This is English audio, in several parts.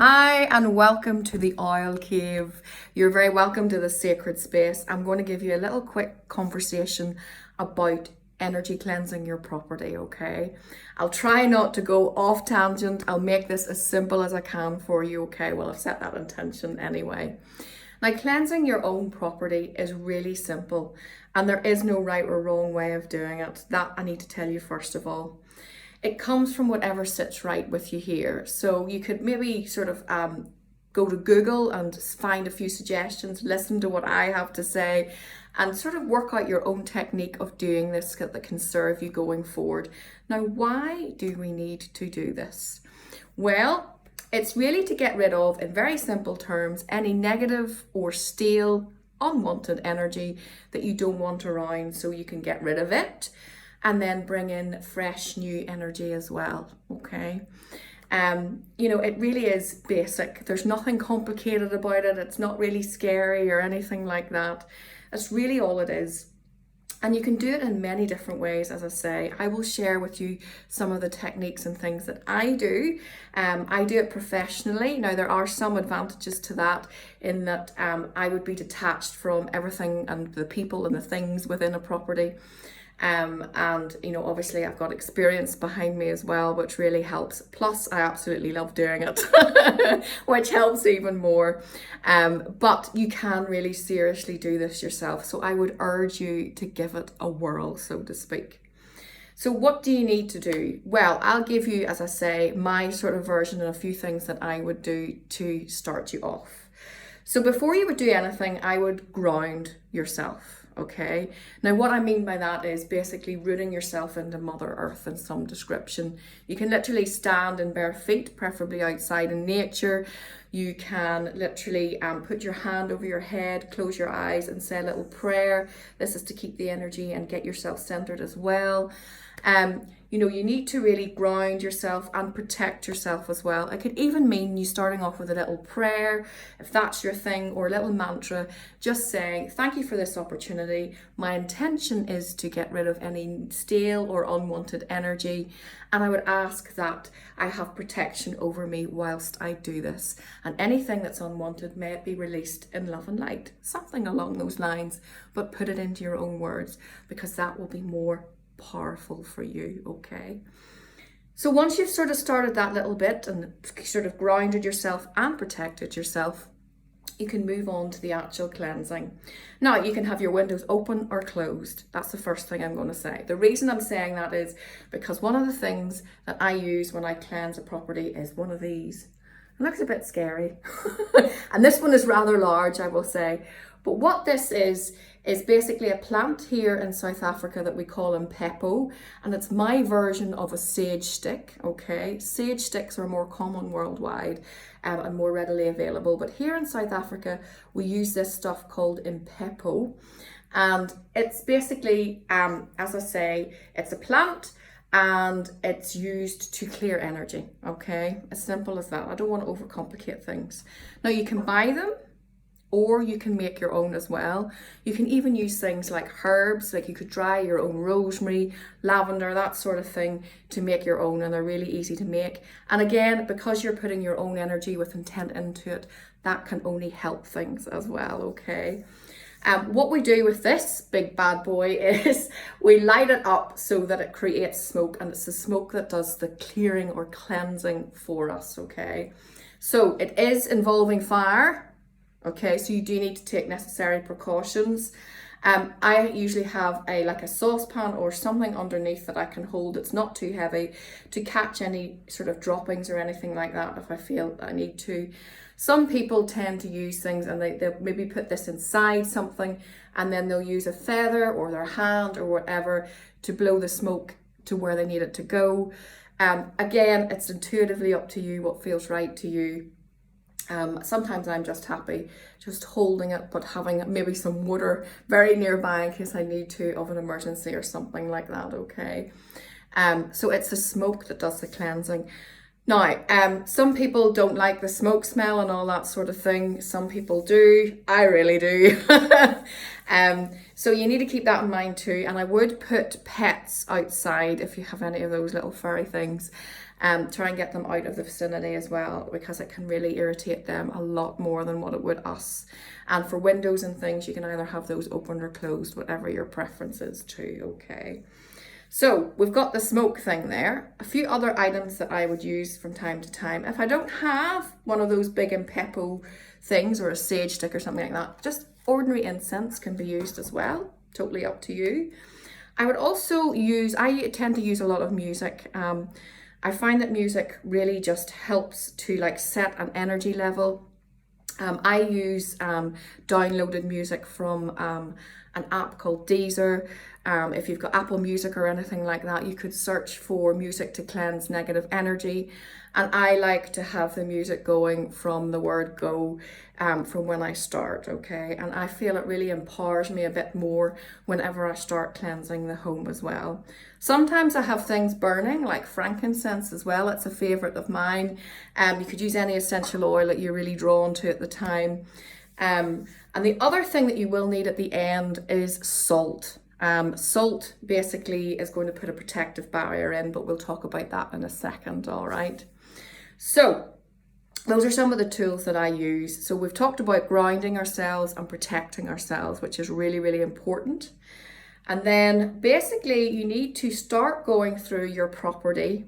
Hi, and welcome to the Oil Cave. You're very welcome to the sacred space. I'm going to give you a little quick conversation about energy cleansing your property, okay? I'll try not to go off tangent. I'll make this as simple as I can for you, okay? Well, I've set that intention anyway. Now, cleansing your own property is really simple, and there is no right or wrong way of doing it. That I need to tell you first of all. It comes from whatever sits right with you here. So you could maybe sort of go to Google and find a few suggestions, listen to what I have to say, and sort of work out your own technique of doing this that can serve you going forward. Now, why do we need to do this? Well, it's really to get rid of, in very simple terms, any negative or stale, unwanted energy that you don't want around, so you can get rid of it and then bring in fresh new energy as well, okay? It really is basic. There's nothing complicated about it. It's not really scary or anything like that. That's really all it is. And you can do it in many different ways, as I say. I will share with you some of the techniques and things that I do. I do it professionally. Now, there are some advantages to that in that I would be detached from everything and the people and the things within a property. Obviously I've got experience behind me as well, which really helps. Plus, I absolutely love doing it, which helps even more. But you can really seriously do this yourself. So I would urge you to give it a whirl, so to speak. So what do you need to do? Well, I'll give you, as I say, my sort of version and a few things that I would do to start you off. So before you would do anything, I would ground yourself. Okay, now what I mean by that is basically rooting yourself into Mother Earth in some description. You can literally stand in bare feet, preferably outside in nature. You can literally put your hand over your head, close your eyes and say a little prayer. This is to keep the energy and get yourself centered as well. You need to really ground yourself and protect yourself as well. It could even mean you starting off with a little prayer, if that's your thing, or a little mantra, just saying, thank you for this opportunity. My intention is to get rid of any stale or unwanted energy. And I would ask that I have protection over me whilst I do this. And anything that's unwanted, may it be released in love and light. Something along those lines, but put it into your own words, because that will be more powerful for you, okay? So once you've sort of started that little bit and sort of grounded yourself and protected yourself, you can move on to the actual cleansing. Now, you can have your windows open or closed. That's the first thing I'm going to say. The reason I'm saying that is because one of the things that I use when I cleanse a property is one of these. It looks a bit scary. And this one is rather large, I will say. But what this is basically a plant here in South Africa that we call Impepho, and it's my version of a sage stick, okay? Sage sticks are more common worldwide and more readily available, but here in South Africa, we use this stuff called Impepho, and it's basically, as I say, it's a plant, and it's used to clear energy, okay? As simple as that. I don't want to overcomplicate things. Now, you can buy them, or you can make your own as well. You can even use things like herbs, like you could dry your own rosemary, lavender, that sort of thing to make your own, and they're really easy to make. And again, because you're putting your own energy with intent into it, that can only help things as well, okay? What we do with this big bad boy is we light it up so that it creates smoke, and it's the smoke that does the clearing or cleansing for us, okay? So it is involving fire. Okay, so you do need to take necessary precautions. I usually have a saucepan or something underneath that I can hold. It's not too heavy to catch any sort of droppings or anything like that if I feel I need to. Some people tend to use things and they'll maybe put this inside something, and then they'll use a feather or their hand or whatever to blow the smoke to where they need it to go. Again, it's intuitively up to you what feels right to you. Sometimes I'm just happy just holding it, but having maybe some water very nearby in case I need to of an emergency or something like that, okay? So it's the smoke that does the cleansing. Now, some people don't like the smoke smell and all that sort of thing. Some people do. I really do. So you need to keep that in mind too. And I would put pets outside if you have any of those little furry things. Try and get them out of the vicinity as well, because it can really irritate them a lot more than what it would us. And for windows and things, you can either have those open or closed, whatever your preference is too, okay? So we've got the smoke thing there. A few other items that I would use from time to time. If I don't have one of those big Impepo things or a sage stick or something like that, just ordinary incense can be used as well. Totally up to you. I would also use, I tend to use a lot of music. I find that music really just helps to like set an energy level. I use downloaded music from an app called Deezer. If you've got Apple Music or anything like that, you could search for music to cleanse negative energy. And I like to have the music going from the word go, from when I start, okay? And I feel it really empowers me a bit more whenever I start cleansing the home as well. Sometimes I have things burning, like frankincense as well. It's a favourite of mine. You could use any essential oil that you're really drawn to at the time. And the other thing that you will need at the end is salt. Salt basically is going to put a protective barrier in, but we'll talk about that in a second, all right? So those are some of the tools that I use. So we've talked about grounding ourselves and protecting ourselves, which is really, really important. And then basically you need to start going through your property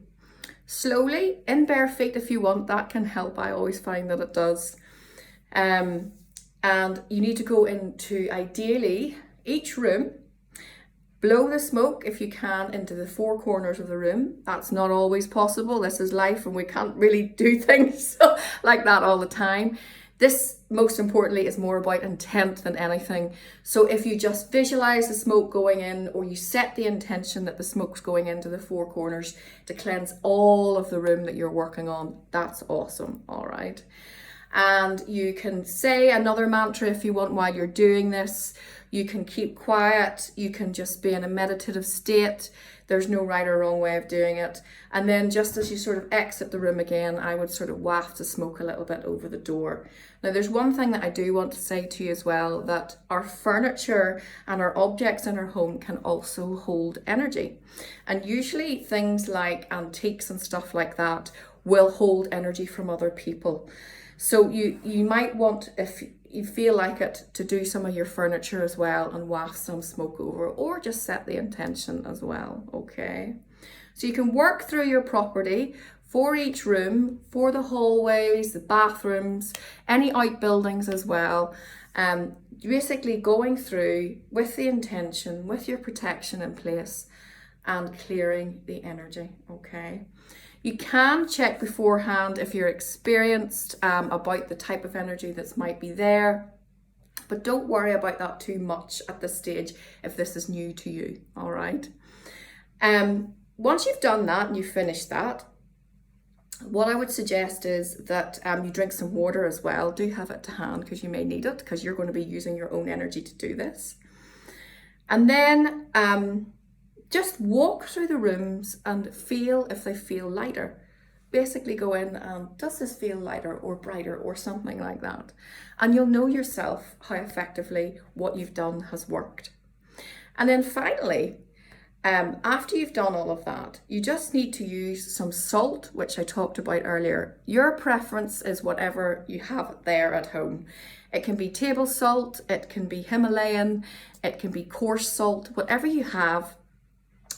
slowly, in bare feet if you want. That can help. I always find that it does. And you need to go into, ideally, each room. Blow the smoke, if you can, into the four corners of the room. That's not always possible. This is life and we can't really do things like that all the time. This, most importantly, is more about intent than anything. So if you just visualize the smoke going in, or you set the intention that the smoke's going into the four corners to cleanse all of the room that you're working on, that's awesome, all right? And you can say another mantra if you want while you're doing this. You can keep quiet. You can just be in a meditative state. There's no right or wrong way of doing it. And then just as you sort of exit the room again, I would sort of waft the smoke a little bit over the door. Now, there's one thing that I do want to say to you as well, that our furniture and our objects in our home can also hold energy. And usually things like antiques and stuff like that will hold energy from other people. So you might want, if you feel like it, to do some of your furniture as well and waft some smoke over, or just set the intention as well, okay? So you can work through your property for each room, for the hallways, the bathrooms, any outbuildings as well. Basically going through with the intention, with your protection in place, and clearing the energy, okay? You can check beforehand if you're experienced about the type of energy that might be there, but don't worry about that too much at this stage if this is new to you, all right? Once you've done that and you've finished that, what I would suggest is that you drink some water as well. Do have it to hand because you may need it, because you're going to be using your own energy to do this. And then just walk through the rooms and feel if they feel lighter. Basically go in and, does this feel lighter or brighter or something like that? And you'll know yourself how effectively what you've done has worked. And then finally, after you've done all of that, you just need to use some salt, which I talked about earlier. Your preference is whatever you have there at home. It can be table salt, it can be Himalayan, it can be coarse salt, whatever you have.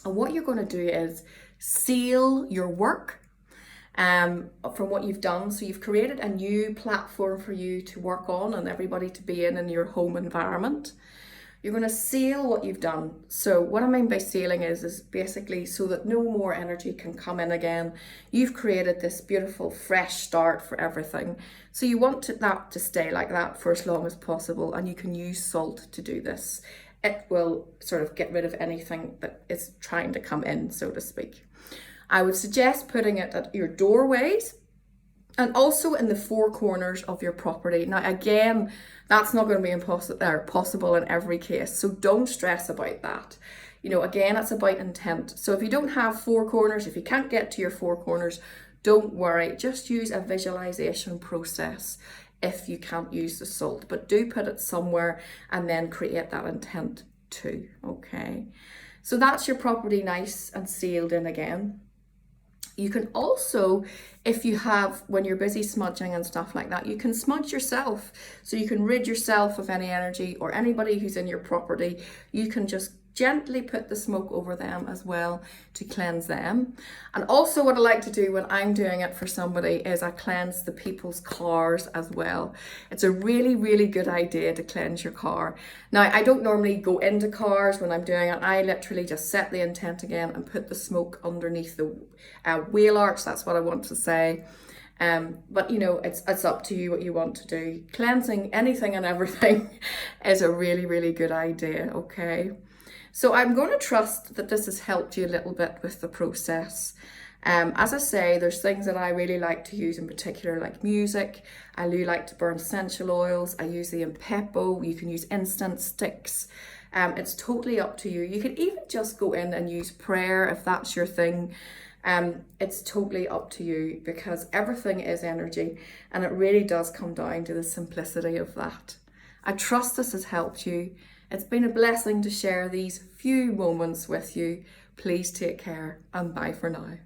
And what you're going to do is seal your work from what you've done. So you've created a new platform for you to work on and everybody to be in your home environment. You're going to seal what you've done. So what I mean by sealing is basically so that no more energy can come in again. You've created this beautiful fresh start for everything. So you want that to stay like that for as long as possible, and you can use salt to do this. It will sort of get rid of anything that is trying to come in, so to speak. I would suggest putting it at your doorways and also in the four corners of your property. Now, again, that's not going to be possible in every case, so don't stress about that. You know, again, it's about intent. So if you don't have four corners, if you can't get to your four corners, don't worry. Just use a visualization process if you can't use the salt, but do put it somewhere and then create that intent too, okay? So that's your property nice and sealed in again. You can also, if you have, when you're busy smudging and stuff like that, you can smudge yourself. So you can rid yourself of any energy, or anybody who's in your property, you can just gently put the smoke over them as well to cleanse them. And also what I like to do when I'm doing it for somebody is I cleanse the people's cars as well. It's a really, really good idea to cleanse your car. Now, I don't normally go into cars when I'm doing it. I literally just set the intent again and put the smoke underneath the wheel arch. That's what I want to say. But you know, it's up to you what you want to do. Cleansing anything and everything is a really, really good idea, okay? So I'm going to trust that this has helped you a little bit with the process. As I say, there's things that I really like to use in particular, like music. I really like to burn essential oils. I use the Impepo. You can use instant sticks. It's totally up to you. You can even just go in and use prayer if that's your thing. It's totally up to you, because everything is energy, and it really does come down to the simplicity of that. I trust this has helped you. It's been a blessing to share these few moments with you. Please take care, and bye for now.